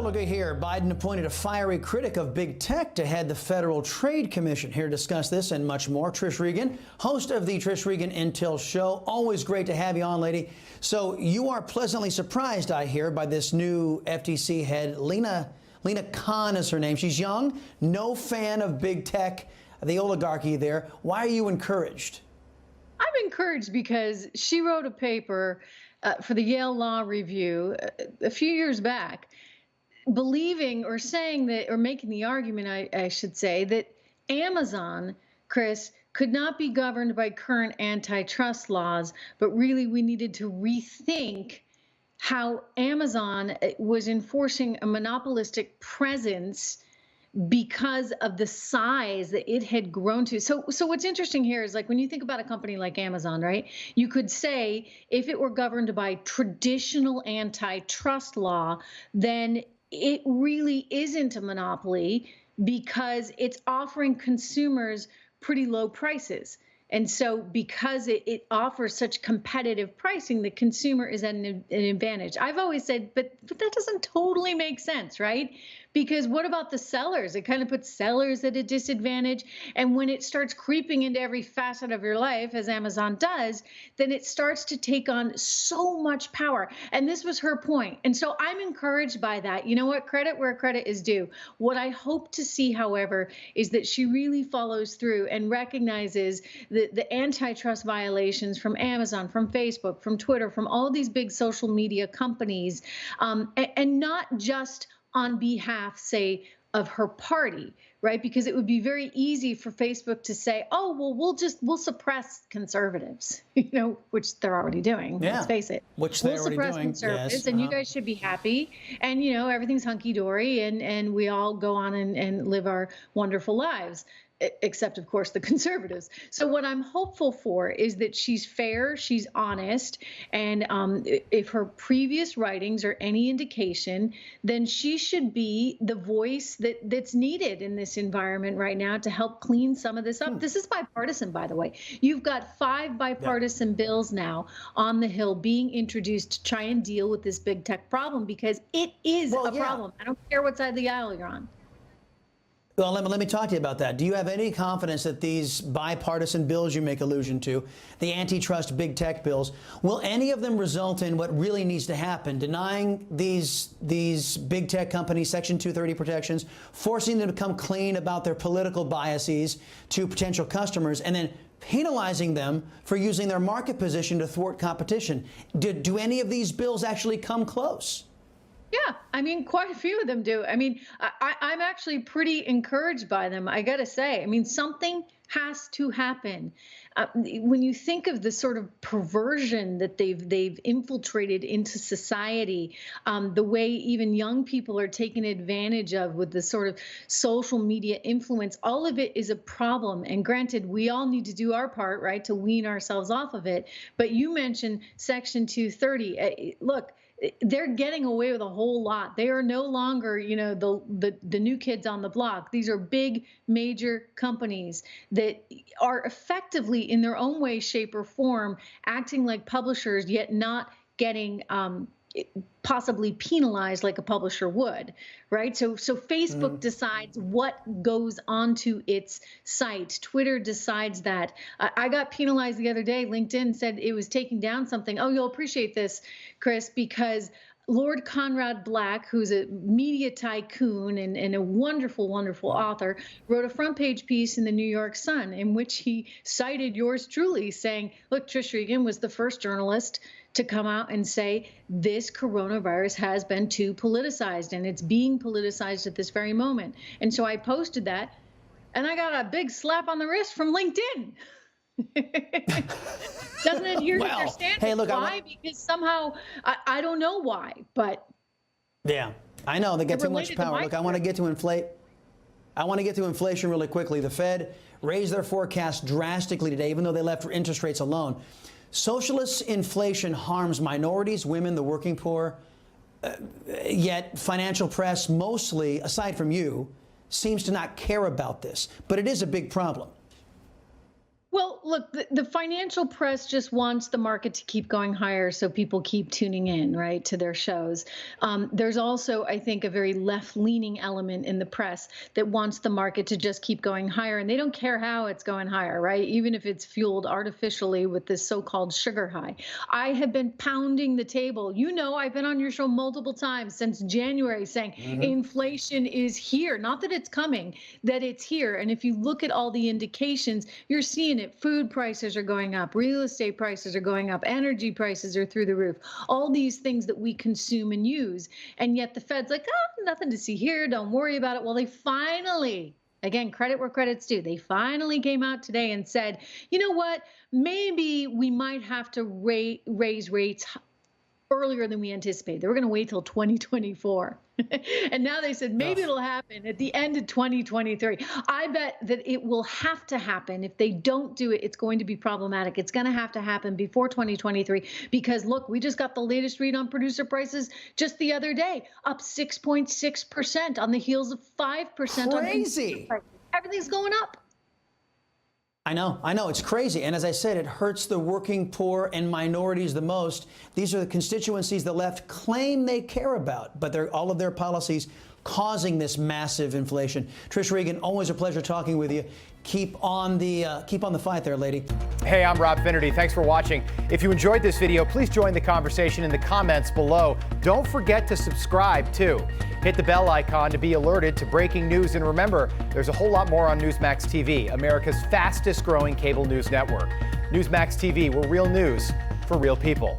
So look at here, Biden appointed a fiery critic of big tech to head the Federal Trade Commission. Here to discuss this and much more, Trish Regan, host of the Trish Regan Intel Show. Always great to have you on, lady. So you are pleasantly surprised, I hear, by this new FTC head. Lena Khan is her name. She's young, no fan of big tech, the oligarchy there. Why are you encouraged? I'm encouraged because she wrote a paper for the Yale Law Review a few years back, believing or saying that, or making the argument, I should say, that Amazon, Chris, could not be governed by current antitrust laws, but really we needed to rethink how Amazon was enforcing a monopolistic presence because of the size that it had grown to. So what's interesting here is, like, when you think about a company like Amazon, right, you could say if it were governed by traditional antitrust law, then it really isn't a monopoly because it's offering consumers pretty low prices. And so because it offers such competitive pricing, the consumer is at an advantage. I've always said, but that doesn't totally make sense, right? Because what about the sellers? It kind of puts sellers at a disadvantage. And when it starts creeping into every facet of your life, as Amazon does, then it starts to take on so much power. And this was her point. And so I'm encouraged by that. You know what? Credit where credit is due. What I hope to see, however, is that she really follows through and recognizes the antitrust violations from Amazon, from Facebook, from Twitter, from all these big social media companies, and not just on behalf, say, of her party, right? Because it would be very easy for Facebook to say, oh, well, we'll suppress conservatives, which they're already doing. Yeah. Let's face it. Which they're already doing. We'll suppress conservatives, and you guys should be happy. And, everything's hunky-dory, and we all go on and live our wonderful lives, except, of course, the conservatives. So what I'm hopeful for is that she's fair, she's honest, and if her previous writings are any indication, then she should be the voice that's needed in this environment right now to help clean some of this up. This is bipartisan, by the way. You've got 5 bipartisan bills now on the Hill being introduced to try and deal with this big tech problem, because it is a problem. I don't care what side of the aisle you're on. Well, let me talk to you about that. Do you have any confidence that these bipartisan bills you make allusion to, the antitrust big tech bills, will any of them result in what really needs to happen, denying these big tech companies Section 230 protections, forcing them to come clean about their political biases to potential customers, and then penalizing them for using their market position to thwart competition? Do any of these bills actually come close? Yeah, I mean, quite a few of them do. I mean, I'm actually pretty encouraged by them, I got to say. I mean, something has to happen. When you think of the sort of perversion that they've infiltrated into society, the way even young people are taken advantage of with the sort of social media influence, all of it is a problem. And granted, we all need to do our part, right, to wean ourselves off of it. But you mentioned Section 230. Look, they're getting away with a whole lot. They are no longer, the new kids on the block. These are big, major companies that are effectively, in their own way, shape, or form, acting like publishers, yet not getting possibly penalized like a publisher would, right? So Facebook decides what goes onto its site. Twitter decides that. I got penalized the other day. LinkedIn said it was taking down something. Oh, you'll appreciate this, Chris, because Lord Conrad Black, who's a media tycoon and a wonderful, wonderful author, wrote a front page piece in the New York Sun in which he cited yours truly, saying, look, Trish Regan was the first journalist to come out and say this coronavirus has been too politicized, and it's being politicized at this very moment. And so I posted that, and I got a big slap on the wrist from LinkedIn. Doesn't adhere to their standards. Hey, look, why? Because somehow, I don't know why, but yeah, I know they get too much power. Look, I want to get to inflation really quickly. The Fed raised their forecast drastically today, even though they left for interest rates alone. Socialist inflation harms minorities, women, the working poor, yet financial press mostly, aside from you, seems to not care about this. But it is a big problem. Well, look, the financial press just wants the market to keep going higher so people keep tuning in, right, to their shows. There's also, I think, a very left-leaning element in the press that wants the market to just keep going higher, and they don't care how it's going higher, right, even if it's fueled artificially with this so-called sugar high. I have been pounding the table. You know, I've been on your show multiple times since January saying inflation is here. Not that it's coming, that it's here. And if you look at all the indications, you're seeing it. Food prices are going up. Real estate prices are going up. Energy prices are through the roof. All these things that we consume and use. And yet the Fed's like, oh, nothing to see here. Don't worry about it. Well, they finally, again, credit where credit's due, they finally came out today and said, you know what, maybe we might have to raise rates earlier than we anticipated. They were going to wait till 2024. And now they said maybe it'll happen at the end of 2023. I bet that it will have to happen. If they don't do it, it's going to be problematic. It's going to have to happen before 2023 because, look, we just got the latest read on producer prices just the other day, up 6.6% on the heels of 5%. Crazy. Everything's going up. I know, it's crazy. And as I said, it hurts the working poor and minorities the most. These are the constituencies the left claim they care about, but they're all of their policies causing this massive inflation. Trish Regan, always a pleasure talking with you. Keep on the fight there, lady. Hey, I'm Rob Finnerty. Thanks for watching. If you enjoyed this video, please join the conversation in the comments below. Don't forget to subscribe, too. Hit the bell icon to be alerted to breaking news. And remember, there's a whole lot more on Newsmax TV, America's fastest growing cable news network. Newsmax TV, where real news for real people.